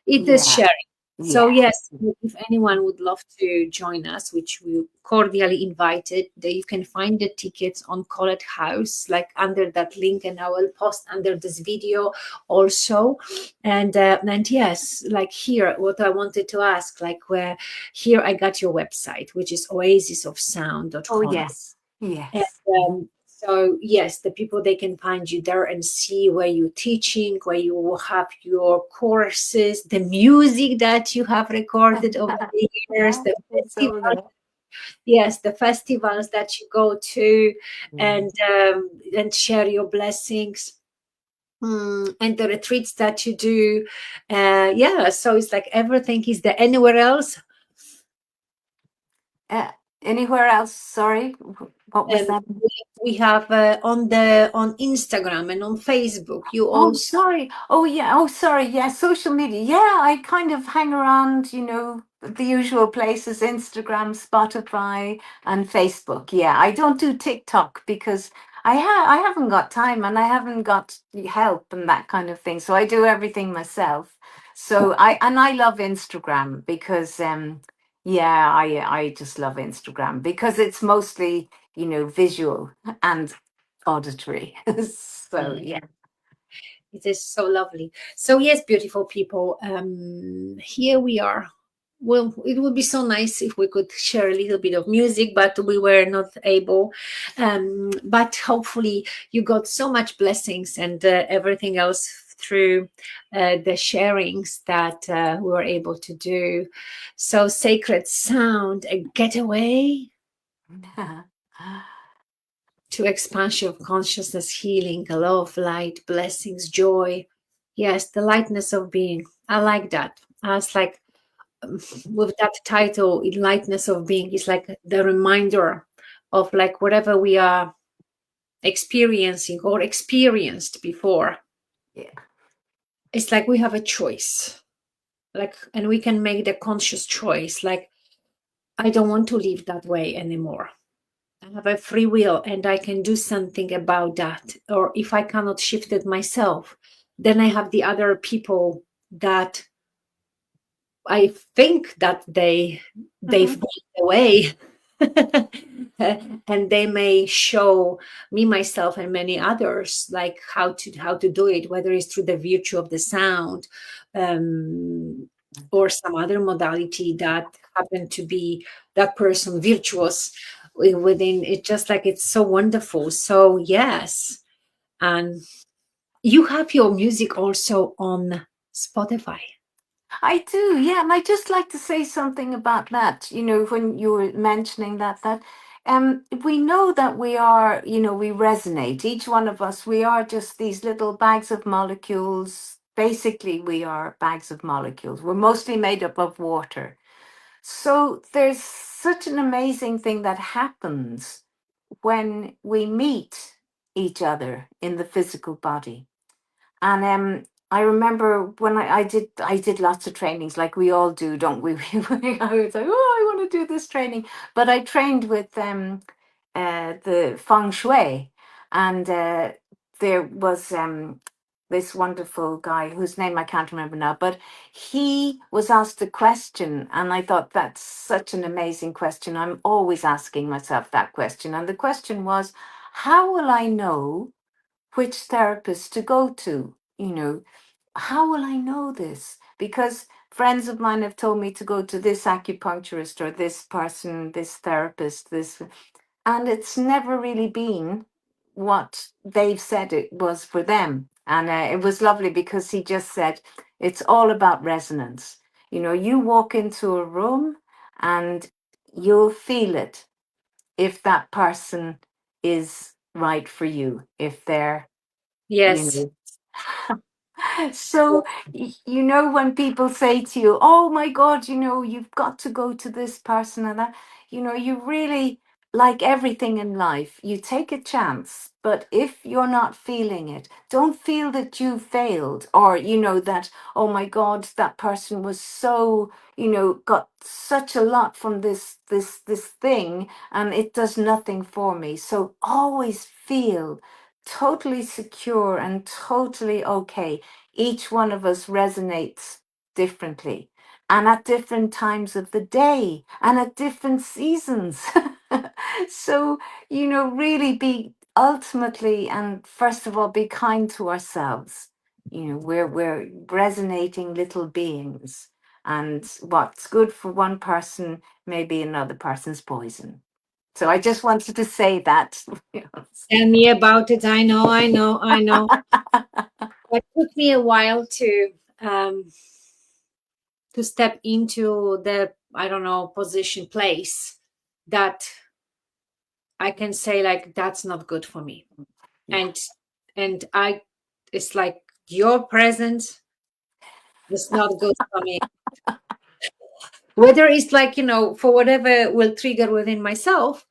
S1: it is
S2: Yeah.
S1: sharing. So
S2: Yeah.
S1: yes, if anyone would love to join us, which we cordially invited, you can find the tickets on Colette House, like under that link, and I will post under this video also. And yes, like here, what I wanted to ask, like where here I got your website, which is
S2: Oh
S1: oasisofsound.com.
S2: yes.
S1: And
S2: Yes. Mhm.
S1: so, yes, the people, they can find you there and see where you're teaching, where you will have your courses, the music that you have recorded over the years,
S2: Yeah,
S1: the
S2: it's all
S1: festivals,
S2: there.
S1: yes, the festivals that you go to,
S2: Mm.
S1: and share your blessings. And the retreats that you do, yeah. So it's like everything is there. Anywhere else?
S2: Uh, Anywhere else? Sorry, what was
S1: Um,
S2: that?
S1: we have on Instagram and on Facebook. You
S2: Oh,
S1: also.
S2: sorry. Oh, yeah. Oh, sorry. Yeah, social media. Yeah, I kind of hang around, the usual places, Instagram, Spotify, and Facebook. Yeah, I don't do TikTok because I haven't got time and I haven't got help and that kind of thing. So I do everything myself. So I love Instagram because yeah, I just love Instagram because it's mostly, visual and auditory. So
S1: Mm.
S2: yeah.
S1: It is so lovely. So yes, beautiful people. Here we are. Well, it would be so nice if we could share a little bit of music, but we were not able. But hopefully, you got so much blessings and everything else through the sharings that we were able to do. So, sacred sound, a getaway to expansion of consciousness, healing, love, light, blessings, joy. Yes, the lightness of being. I like that. I was like, with that title, lightness of being, is like the reminder of like whatever we are experiencing or experienced before.
S2: Yeah.
S1: It's like we have a choice, like, and we can make the conscious choice. Like, I don't want to live that way anymore. I have a free will and I can do something about that. Or if I cannot shift it myself, then I have the other people that I think that they've
S2: Mhm.
S1: gone away. And they may show me, myself, and many others like how to do it, whether it's through the virtue of the sound, um, or some other modality that happened to be that person virtuous within it. Just like it's so wonderful. So yes, and you have your music also on Spotify.
S2: I do, yeah, and I just like to say something about that. When you were mentioning that we know that we are, we resonate. Each one of us, we are just these little bags of molecules. Basically, we are bags of molecules. We're mostly made up of water. So there's such an amazing thing that happens when we meet each other in the physical body. And I remember when I did lots of trainings, like we all do, don't we? I was like, oh, I want to do this training, but I trained with the feng shui, and there was this wonderful guy whose name I can't remember now, but he was asked a question, and I thought that's such an amazing question. I'm always asking myself that question, and the question was, how will I know which therapist to go to? How will I know this? Because friends of mine have told me to go to this acupuncturist or this person, this therapist, this, and it's never really been what they've said it was for them. And it was lovely because he just said, it's all about resonance. You walk into a room and you'll feel it if that person is right for you, if they're, you
S1: Yes.
S2: know, so, when people say to you, oh my God, you've got to go to this person and that, you really, like everything in life, you take a chance. But if you're not feeling it, don't feel that you failed, or, that, oh my God, that person was so, got such a lot from this thing, and it does nothing for me. So always feel totally secure and totally okay. Each one of us resonates differently and at different times of the day and at different seasons. So, really be ultimately, and first of all, be kind to ourselves. We're resonating little beings, and what's good for one person may be another person's poison. So I just wanted to say that.
S1: Tell me about it. I know, I know, I know. It took me a while to step into the, I don't know, position, place that I can say like that's not good for me.
S2: Yeah.
S1: And I it's like your presence is not good for me. Whether it's like, for whatever will trigger within myself,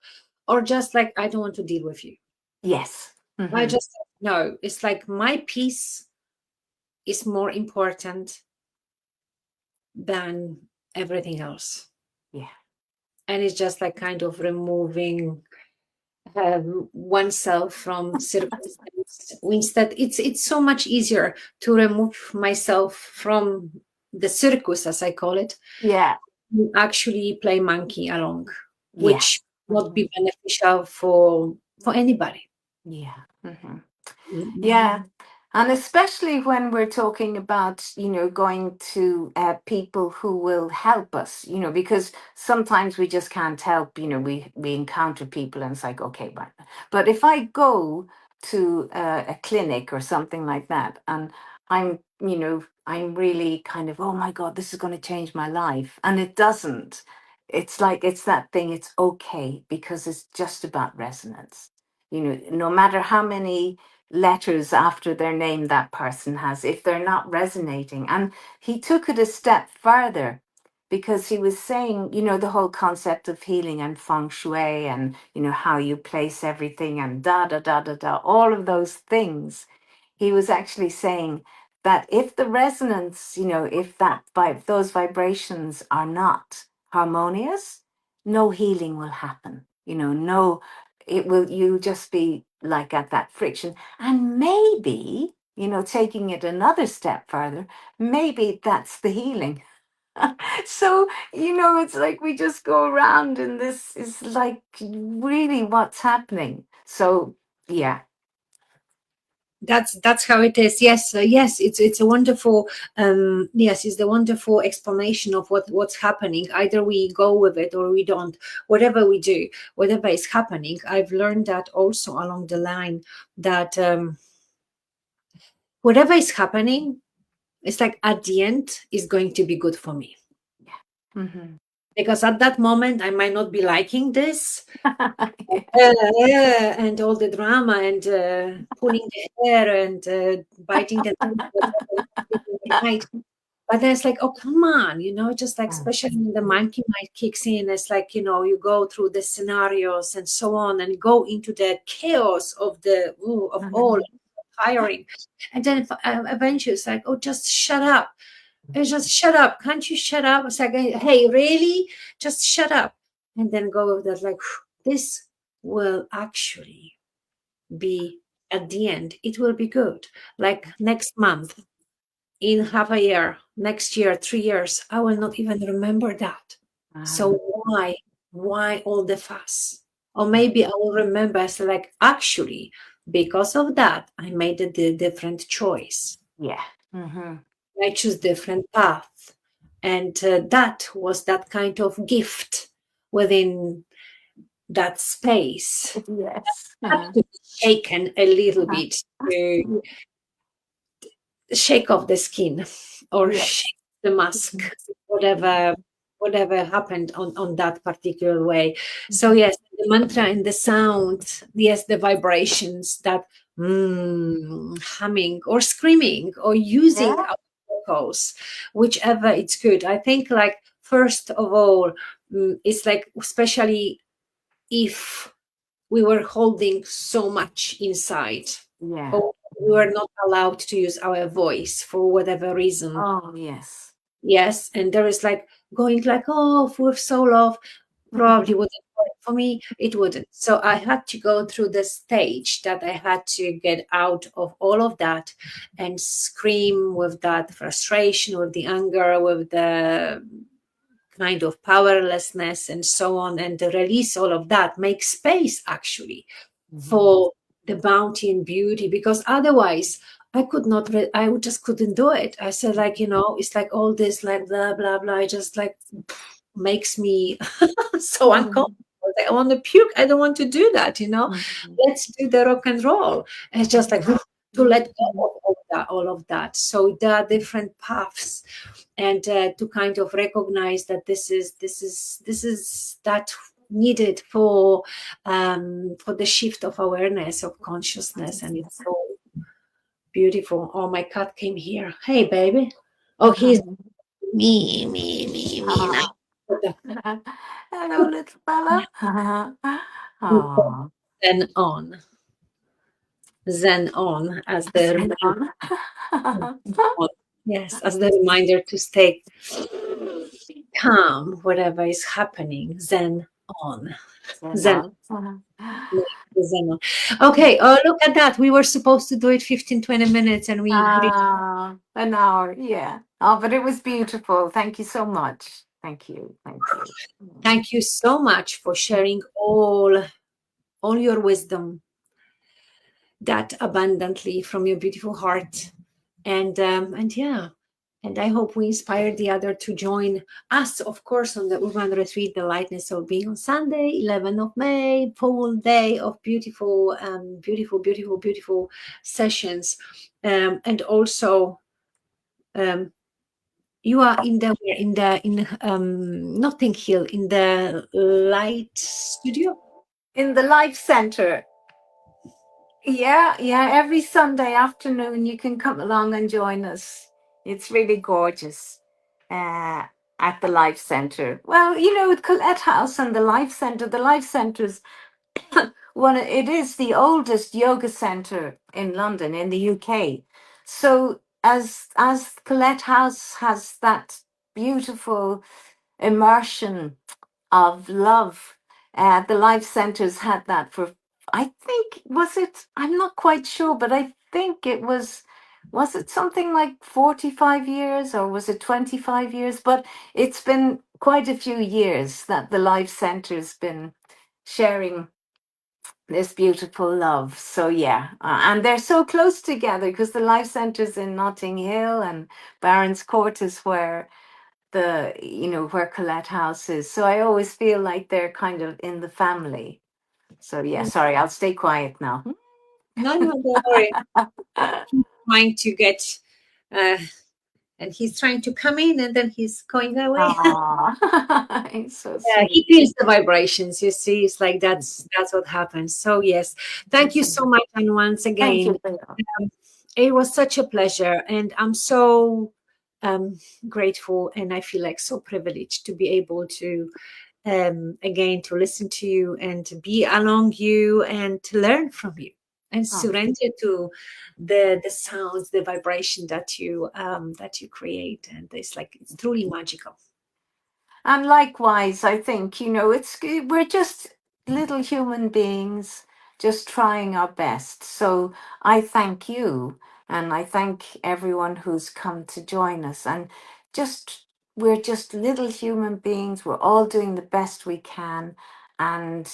S1: or just like I don't want to deal with you.
S2: Yes.
S1: I
S2: Hmm.
S1: just no, it's like my peace is more important than everything else.
S2: Yeah.
S1: And it's just like kind of removing oneself from circumstance. Instead, it's so much easier to remove myself from the circus, as I call it,
S2: Yeah.
S1: and actually play monkey along, which
S2: Yes.
S1: would
S2: Hmm.
S1: be beneficial for anybody.
S2: Yeah. Hmm.
S1: Mhm.
S2: Yeah. And especially when we're talking about, going to people who will help us, because sometimes we just can't help, we encounter people and it's like, okay, but if I go to a clinic or something like that, and I'm really kind of, oh my God, this is going to change my life. And it doesn't. It's like, it's that thing, it's okay, because it's just about resonance. No matter how many letters after their name that person has, if they're not resonating. And he took it a step further because he was saying, the whole concept of healing and feng shui and, how you place everything and da da da da da, all of those things. He was actually saying that if the resonance, if those vibrations are not harmonious, no healing will happen. No, it will, you just be like at that friction. And maybe, taking it another step further, maybe that's the healing. So, it's like we just go around and this is like really what's happening. So, yeah.
S1: That's how it is. Yes, yes, it's a wonderful yes, it's the wonderful explanation of what's happening. Either we go with it or we don't. Whatever we do, whatever is happening, I've learned that also along the line, that whatever is happening, it's like at the end is going to be good for me,
S2: Yeah. Hmm.
S1: because at that moment I might not be liking this, and all the drama and pulling the hair and biting the nails, whatever, sleeping at night. But then it's like, oh, come on, just like, especially when the monkey mind kicks in, it's like, you go through the scenarios and so on and go into the chaos of the, of all
S2: Mhm.
S1: inspiring. And then eventually it's like, oh, just shut up. It's just shut up. Can't you shut up? It's like, hey, really? Just shut up. And then go with that, like, this will actually be at the end, it will be good. Like next month, in half a year, next year, 3 years, I will not even remember that. So why all the fuss? Or maybe I will remember as like, actually, because of that, I made a different choice.
S2: Yeah. Mm-hmm.
S1: I choose different path. And that was that kind of gift within that space.
S2: Yes.
S1: Had to be shaken a little
S2: Uh-huh.
S1: bit to shake off the skin or
S2: Yes.
S1: shake the mask, whatever happened on that particular way. So yes, the mantra and the sound, yes, the vibrations, that humming or screaming or using
S2: Yeah.
S1: our vocals, whichever it's good. I think like first of all, it's like especially if we were holding so much inside,
S2: Yeah.
S1: or we were not allowed to use our voice for whatever reason.
S2: Oh, yes.
S1: Yes, and there is like going like, oh, with so love, probably wouldn't work for me. It wouldn't. So I had to go through the stage that I had to get out of all of that and scream with that frustration, with the anger, with the kind of powerlessness and so on, and to release all of that, make space actually for the bounty and beauty, because otherwise I could not I just couldn't do it. I said, like, it's like all this like blah blah blah, it just like makes me so uncomfortable. Like, I want to puke. I don't want to do that. Let's do the rock and roll. And it's just like to let go of all of that. So there are different paths, and to kind of recognize that this is that needed for the shift of awareness, of consciousness, and it's so beautiful. Oh, my cat came here. Hey, baby. Oh, he's me now.
S2: Hello, little fella. Oh,
S1: Zen on, zen on, as the
S2: hang on.
S1: yes, as the reminder to stay calm, whatever is happening. Zen on,
S2: Hang
S1: zen.
S2: on.
S1: Zen on. Okay. Oh, look at that. We were supposed to do it 15-20 minutes, and we
S2: An hour, yeah. Oh, but it was beautiful. Thank you so much. Thank you. Thank you.
S1: thank you so much for sharing all your wisdom that abundantly from your beautiful heart. And yeah, and I hope we inspired the other to join us, of course, on the urban retreat, the Lightness of Being, on Sunday, 11th of May, full day of beautiful, beautiful sessions. And also, you are in Notting Hill, in the Light Studio.
S2: In the Life Center. Yeah, yeah. Every Sunday afternoon, you can come along and join us. It's really gorgeous uh, at the Life Center. Well, with Colette House and the Life Center's it is the oldest yoga center in London, in the UK. So as Colette House has that beautiful immersion of love, the Life Centers had that for, I think, I'm not quite sure, but I think was it something like 45 years, or was it 25 years? But it's been quite a few years that the Life Center's been sharing this beautiful love. So yeah, and they're so close together because the Life Center's in Notting Hill, and Barron's Court is where where Colette House is. So I always feel like they're kind of in the family. So yeah, sorry, I'll stay quiet now.
S1: No, no, don't worry. He's trying to get, uh, and he's trying to come in, and then he's going away.
S2: Aw, it's so
S1: Yeah, he
S2: sweet.
S1: feels the vibrations. You see, it's like that's what happens. So yes, thank you so much, and once
S2: Thank
S1: again,
S2: you. Bella.
S1: it was such a pleasure, and I'm so grateful, and I feel like so privileged to be able to again to listen to you and to be along you and to learn from you. and
S2: Oh.
S1: surrender to the sounds, the vibration that you create, and it's truly magical.
S2: And likewise, I think, we're just little human beings just trying our best. So I thank you and I thank everyone who's come to join us. And just, we're just little human beings. We're all doing the best we can. And,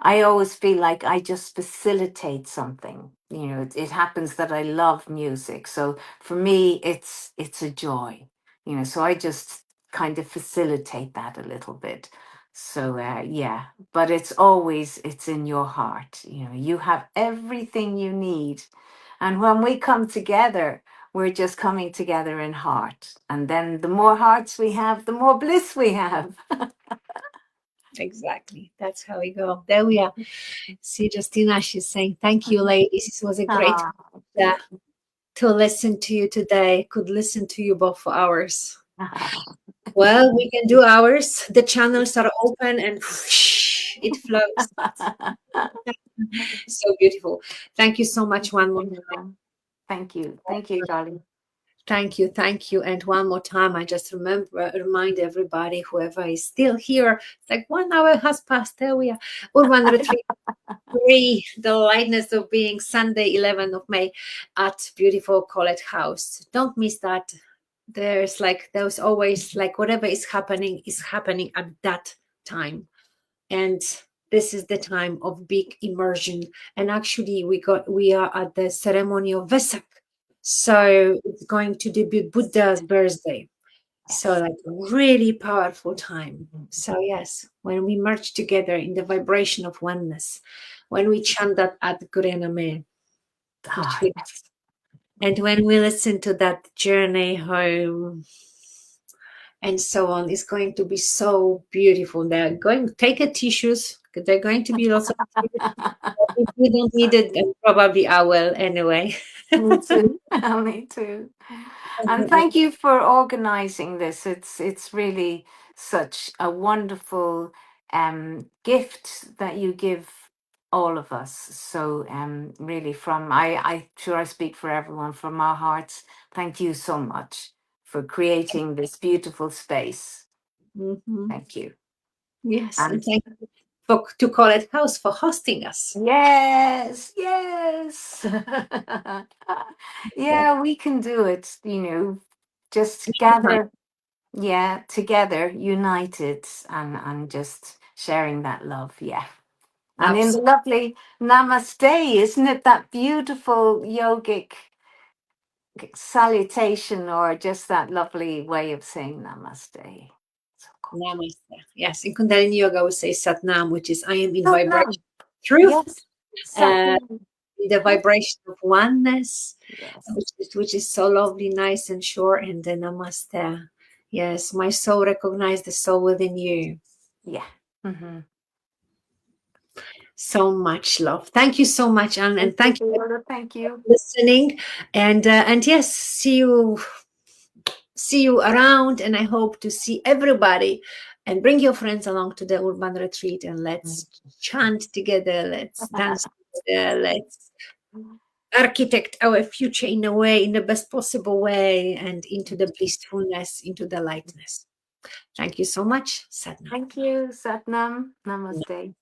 S2: I always feel like I just facilitate something. It happens that I love music. So for me, it's a joy. So I just kind of facilitate that a little bit. So yeah, but it's in your heart. You have everything you need, and when we come together, we're just coming together in heart, and then the more hearts we have, the more bliss we have.
S1: Exactly. That's how we go. There we are. See, Justina, she's saying, thank you, ladies. It was a great
S2: Ah,
S1: uh, to listen to you today. Could listen to you both for hours. Well, we can do hours. The channels are open and it flows. So beautiful. Thank you so much one more time.
S2: Thank you, darling.
S1: Thank you, thank you. And one more time, I just remind everybody, whoever is still here, it's like 1 hour has passed. There we are. Urban Retreat 3, the lightness of being, Sunday, 11th of May at beautiful College House. Don't miss that. There's always whatever is happening at that time. And this is the time of big immersion. And actually we are at the ceremony of Vesak. So it's going to be Buddha's birthday. So really powerful time. So yes, when we merge together in the vibration of oneness, when we chant that at Gurename,
S2: Ah, yes.
S1: and when we listen to that journey home and so on, it's going to be so beautiful. They're going to take a tissues. They're going to be lots of if we don't need it, then probably I will anyway.
S2: Me too. Me too. And thank you for organizing this. It's really such a wonderful gift that you give all of us. So really from I sure I speak for everyone from our hearts. Thank you so much for creating this beautiful space.
S1: Mhm.
S2: Thank you.
S1: Yes, and
S2: And
S1: thank you to College House for hosting us.
S2: yes, yes. Yeah, we can do it, just gather, yeah, together, united, and just sharing that love, yeah. And in the
S1: Absolutely.
S2: lovely namaste, isn't it that beautiful yogic salutation, or just that lovely way of saying namaste? So cool.
S1: Namaste. Yes, in Kundalini Yoga we say Satnam, which is I am in
S2: Satnam.
S1: vibration truth,
S2: Yes,
S1: uh,
S2: Satnam.
S1: in the vibration of oneness,
S2: Yes.
S1: which is so lovely, nice and short. And the Namaste. Yes, my soul recognize the soul within you.
S2: Yeah. Mm-hmm.
S1: So much love. Thank you so much, Anne, and
S2: Thank you,
S1: thank you
S2: Viola. Thank
S1: for
S2: you.
S1: listening. And yes, see you around, and I hope to see everybody, and bring your friends along to the urban retreat, and let's chant together, let's dance together, let's architect our future in a way, in the best possible way, and into the blissfulness, into the lightness. Thank you so much. Sadhana.
S2: Thank you, Satnam. Namaste.